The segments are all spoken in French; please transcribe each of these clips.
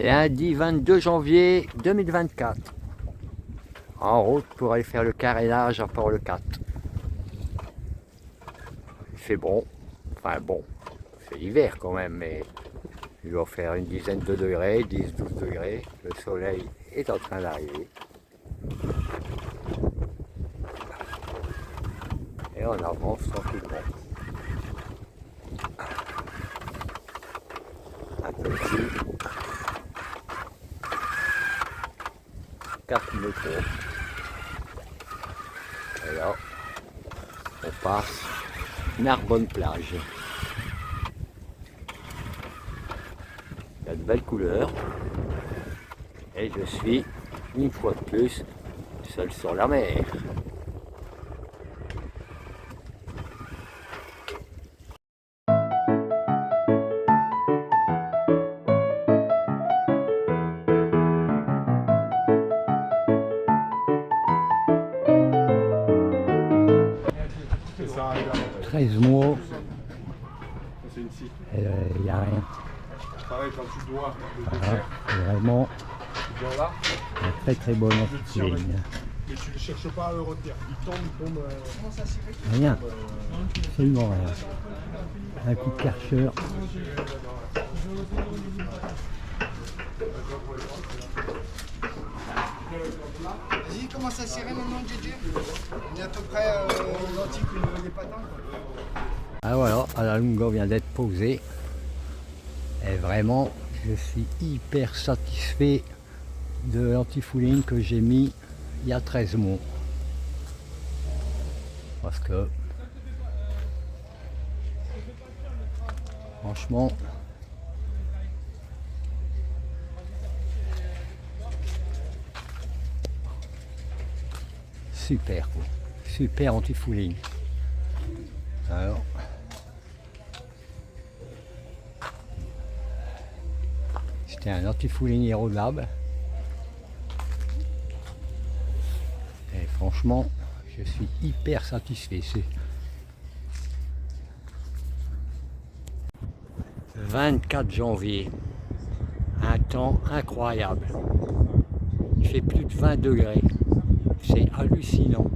Lundi 22 janvier 2024. En route pour aller faire le carénage à Port-le-4. Il fait bon, enfin bon, c'est l'hiver quand même, mais il doit faire une dizaine de degrés, 10-12 degrés. Le soleil est en train d'arriver. Et on avance tranquillement. Un petit 4 métros. Et là, on passe Narbonne-Plage. Il y a de belles couleurs. Et je suis, une fois de plus, seul sur la mer. Ça, 13 mois, c'est une scie. il n'y a rien. Pareil, quand tu dois le Voilà, défaire, c'est vraiment tu viens là, un très bon tu le tires, anti-fouling. mais tu ne cherches pas à le retenir. Il tombe. Rien, absolument rien. Un coup de karcher. Vas-y, commence à serrer maintenant, JJ. On est à peu près identique au niveau des patins. Ah voilà, la Lunga vient d'être posée. Et vraiment, je suis hyper satisfait de l'anti-fouling que j'ai mis il y a 13 mois. Parce que, franchement, super quoi. Super anti-fouling. Alors, c'était un anti-fouling Aerolab. Et franchement, je suis hyper satisfait. C'est 24 janvier. Un temps incroyable. Il fait plus de 20 degrés. C'est hallucinant.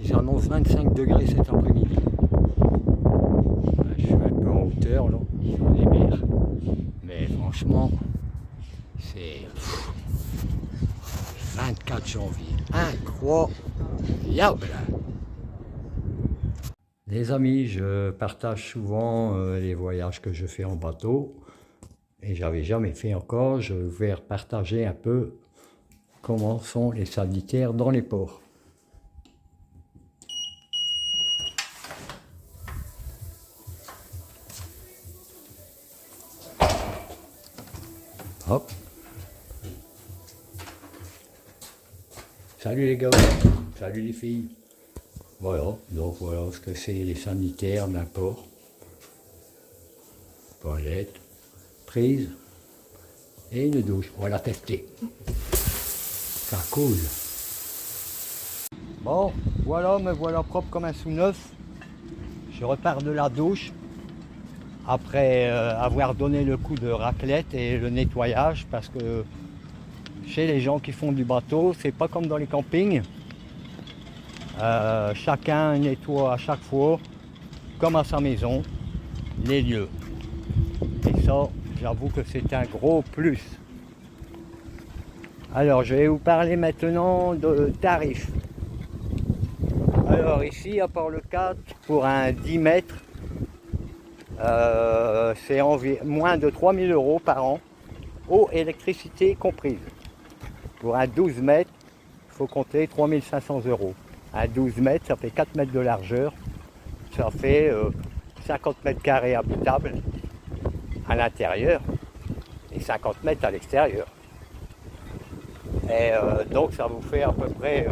Ils annoncent 25 degrés cet après-midi. Je suis un peu en hauteur, là, ils ont les mers. Mais franchement, c'est 24 janvier. Incroyable! Les amis, je partage souvent les voyages que je fais en bateau. Et j'avais jamais fait encore. Je vais partager un peu comment sont les sanitaires dans les ports. Hop. Salut les gars, salut les filles. Voilà, donc voilà ce que c'est les sanitaires d'un port. Toilette, prise et une douche. Voilà testé. Ça coule. Bon, voilà, me voilà propre comme un sous-neuf. Je repars de la douche après avoir donné le coup de raclette et le nettoyage parce que chez les gens qui font du bateau, c'est pas comme dans les campings. Chacun nettoie à chaque fois, comme à sa maison, les lieux. Et ça, j'avoue que c'est un gros plus. Alors, je vais vous parler maintenant de tarifs. Alors ici, à Port-le-4, pour un 10 mètres, c'est moins de 3 000 € par an, eau et électricité comprise. Pour un 12 mètres, il faut compter 3 500 €. Un 12 mètres, ça fait 4 mètres de largeur, ça fait 50 mètres carrés habitables à l'intérieur et 50 mètres à l'extérieur. Et donc ça vous fait à peu près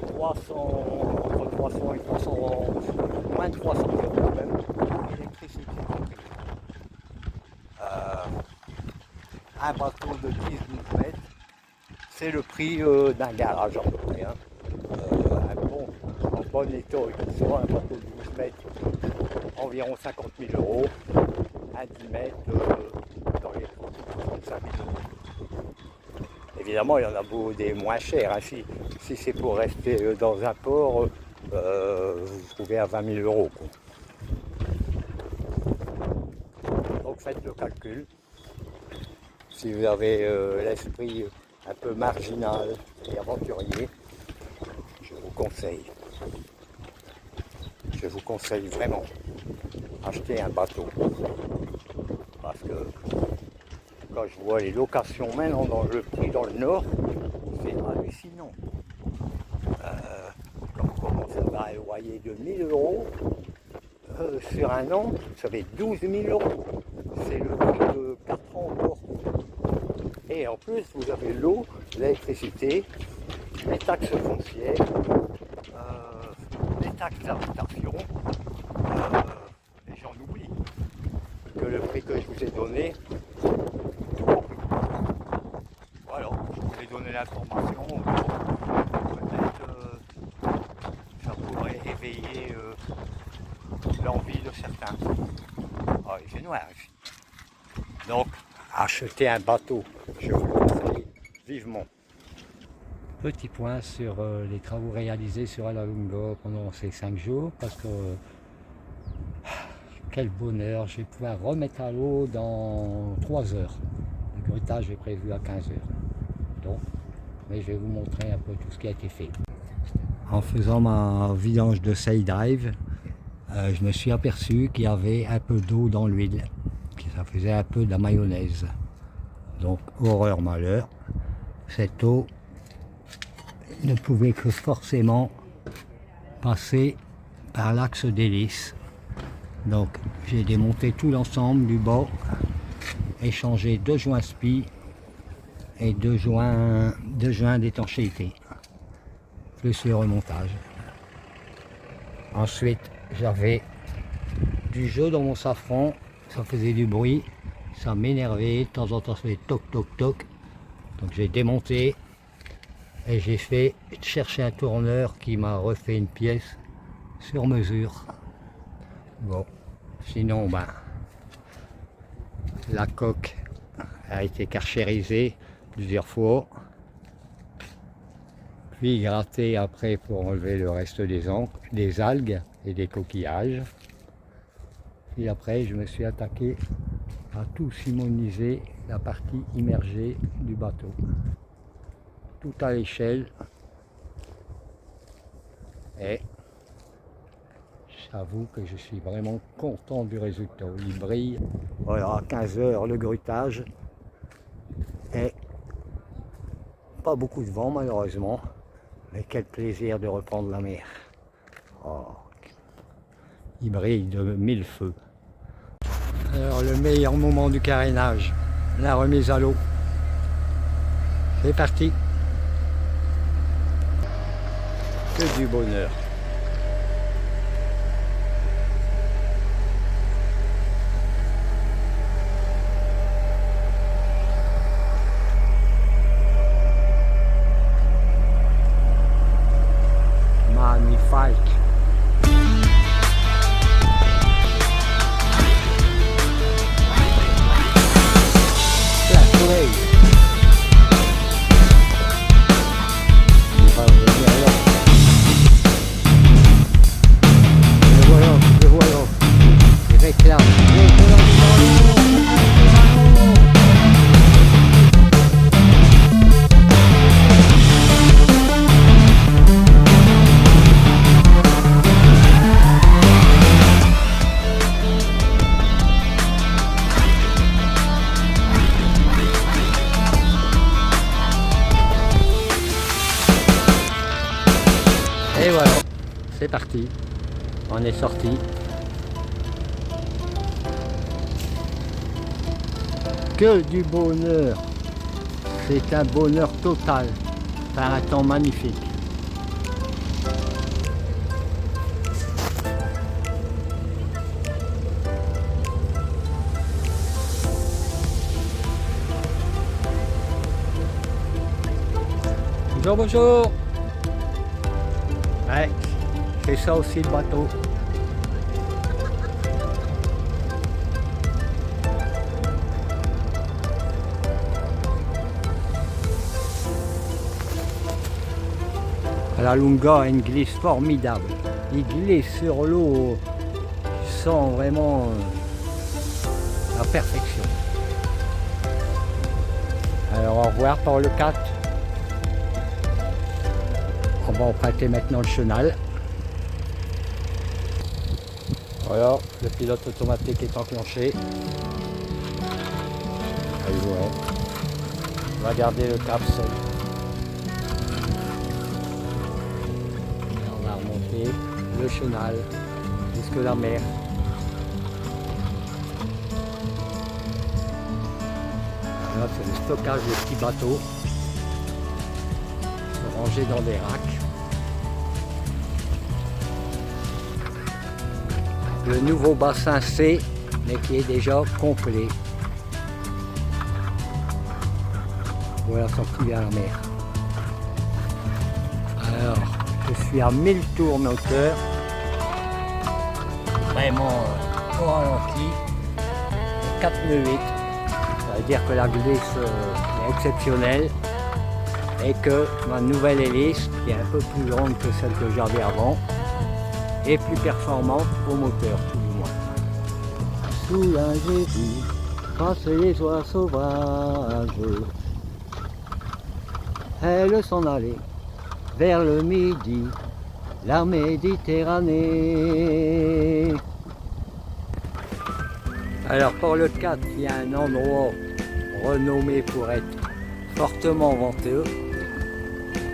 300, entre 300 et 300, moins de 300 € même, électricité comprise. Un bateau de 10-12 mètres, c'est le prix d'un garage à peu près. Hein. En bon état, soit un bateau de 12 mètres, environ 50 000 €, un 10 mètres, dans les 30 ou 35 000 €. évidemment, il y en a beaucoup des moins chers. Hein. Si c'est pour rester dans un port, vous trouvez à 20 000 euros. Quoi. Donc faites le calcul. Si vous avez l'esprit un peu marginal et aventurier, je vous conseille. Je vous conseille vraiment acheter un bateau. Parce que quand je vois les locations maintenant dans le prix dans le nord, c'est hallucinant. Quand on commence à avoir un loyer de 1 000 euros, sur un an, ça fait 12 000 euros. C'est le prix de 4 ans au port. Et en plus, vous avez l'eau, l'électricité, les taxes foncières, les taxes d'habitation, et j'en oublie. Que le prix que je vous ai donné, voilà, je vous ai donné l'information, peut-être ça pourrait éveiller l'envie de certains. Ah, il fait noir ici. Donc, acheter un bateau, je vous le conseille vivement. Petit point sur les travaux réalisés sur Alalunga pendant ces 5 jours, parce que quel bonheur, je vais pouvoir remettre à l'eau dans 3 heures. Le grutage est prévu à 15 heures. Donc, mais je vais vous montrer un peu tout ce qui a été fait. En faisant ma vidange de sail drive, je me suis aperçu qu'il y avait un peu d'eau dans l'huile, que ça faisait un peu de la mayonnaise. Donc, horreur malheur, cette eau ne pouvait que forcément passer par l'axe d'hélice. Donc j'ai démonté tout l'ensemble du bas, échangé 2 joints spi et 2 joints d'étanchéité, plus le remontage. Ensuite j'avais du jeu dans mon safran, ça faisait du bruit, ça m'énervait, de temps en temps ça faisait toc toc toc. Donc j'ai démonté et j'ai fait chercher un tourneur qui m'a refait une pièce sur mesure. Bon, sinon la coque a été carchérisée plusieurs fois, puis grattée après pour enlever le reste des algues et des coquillages. Puis après je me suis attaqué à tout simoniser la partie immergée du bateau. Tout à l'échelle. Et j'avoue que je suis vraiment content du résultat. Il brille. Voilà, à 15 heures le grutage. Et pas beaucoup de vent malheureusement. Mais quel plaisir de reprendre la mer. Oh. Il brille de 1000 feux. Alors le meilleur moment du carénage, la remise à l'eau. C'est parti. Que du bonheur. Magnifique. La soleil. Il va revenir là. Le voilà. Il réclame. Et voilà, c'est parti, on est sorti. Que du bonheur, c'est un bonheur total, par un temps magnifique. Bonjour, bonjour. Ouais, c'est ça aussi le bateau. La Lunga a une glisse formidable. Il glisse sur l'eau, tu sens vraiment la perfection. Alors au revoir pour le 4. On va emprunter maintenant le chenal. Voilà, le pilote automatique est enclenché. Allez, voilà. On va garder le cap seul. On a remonté le chenal jusque la mer. Là, c'est le stockage des petits bateaux rangés dans des racks. Le nouveau bassin C, mais qui est déjà complet. Voilà, sorti vers la mer. Alors, je suis à 1000 tours moteur. Vraiment au ralenti. 4 nœuds 8. Ça veut dire que la glisse est exceptionnelle et que ma nouvelle hélice, qui est un peu plus grande que celle que j'avais avant, est plus performante au moteur, tout du moins. Soulagez-vous, passez les oies sauvages. Elles s'en allaient vers le midi, la Méditerranée. Alors pour le 4, il y a un endroit renommé pour être fortement venteux.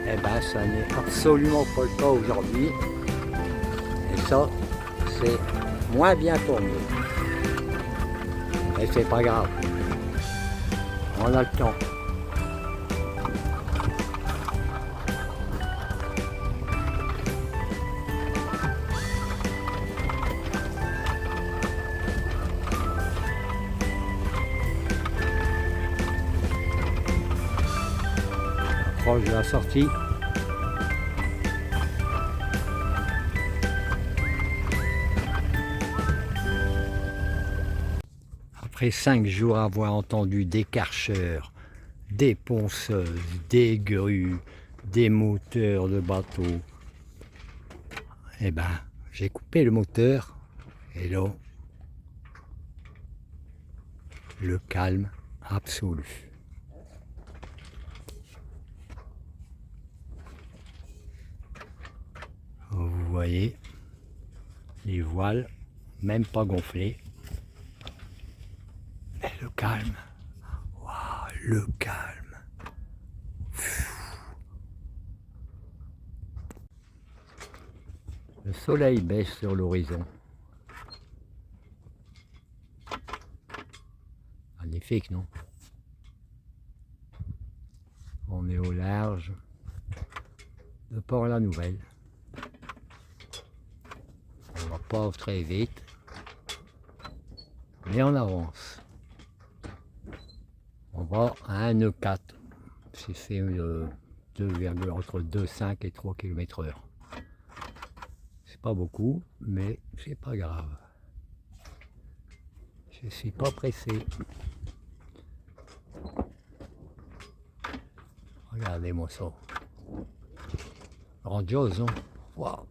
Eh bien, ça n'est absolument pas le cas aujourd'hui. Et ça, c'est moins bien pour nous. Mais c'est pas grave. On a le temps. Proche de la sortie. Après 5 jours à avoir entendu des karcheurs, des ponceuses, des grues, des moteurs de bateau, eh ben, j'ai coupé le moteur et là, le calme absolu. Vous voyez, les voiles, même pas gonflées. Et le calme. Waouh, le calme. Le soleil baisse sur l'horizon. Magnifique, non? On est au large de Port-la-Nouvelle. On va pas très vite, mais on avance. On va à 1 nœud 4, c'est fait entre 2,5 et 3 km/h. C'est pas beaucoup, mais c'est pas grave. Je suis pas pressé. Regardez-moi ça. Grandiose, non? Waouh!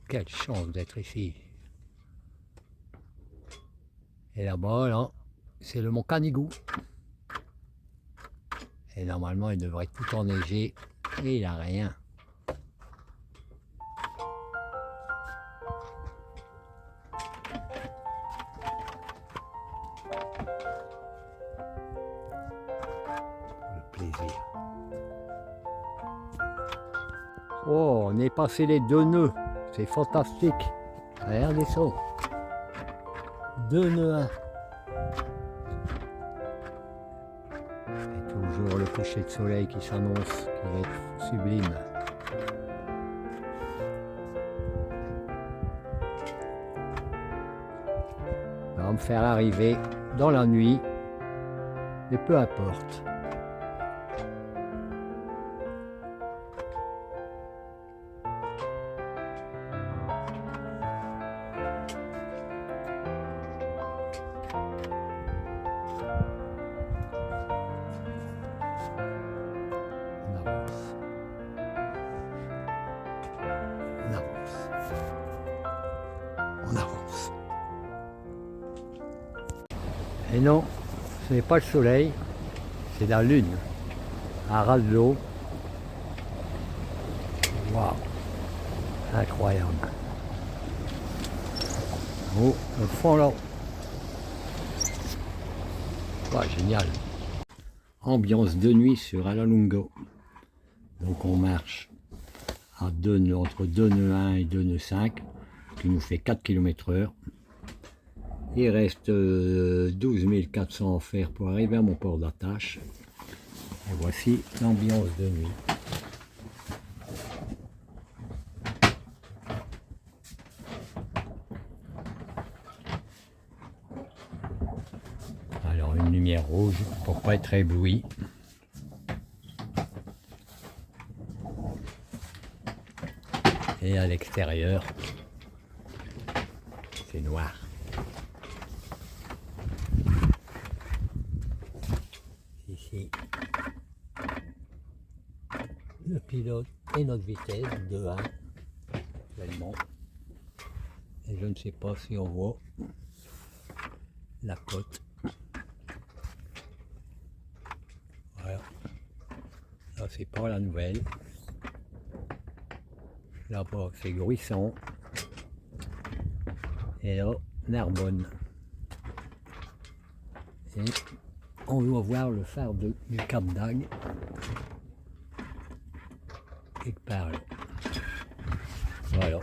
Quelle chance d'être ici. Et là-bas, là, c'est le mont Canigou. Et normalement, il devrait tout enneiger. Et il n'a rien. Le plaisir. Oh, on est passé les 2 nœuds. C'est fantastique. Regardez ça. 2 nœuds 1. Et toujours le coucher de soleil qui s'annonce, qui va être sublime. Ça va me faire arriver dans la nuit, mais peu importe. Et non, ce n'est pas le soleil, c'est la lune. À ras de l'eau. Waouh, incroyable. Oh, le fond là. Ouais, génial. Ambiance de nuit sur Alalunga. Donc on marche à entre 2 nœuds 1 et 2 nœuds 5, qui nous fait 4 km/h. Il reste 12 400 à faire pour arriver à mon port d'attache. Et voici l'ambiance de nuit. Alors une lumière rouge pour pas être ébloui. Et à l'extérieur, c'est noir. Ici, le pilote et notre vitesse de 1 actuellement. Et je ne sais pas si on voit la côte. Voilà. Là, c'est pas la nouvelle. Là-bas, c'est Gruissan. Et là, Narbonne. Et on va voir le phare du Cap d'Agde. Quelque part là. Voilà.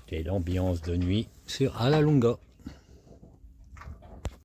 C'est l'ambiance de nuit sur Alalunga.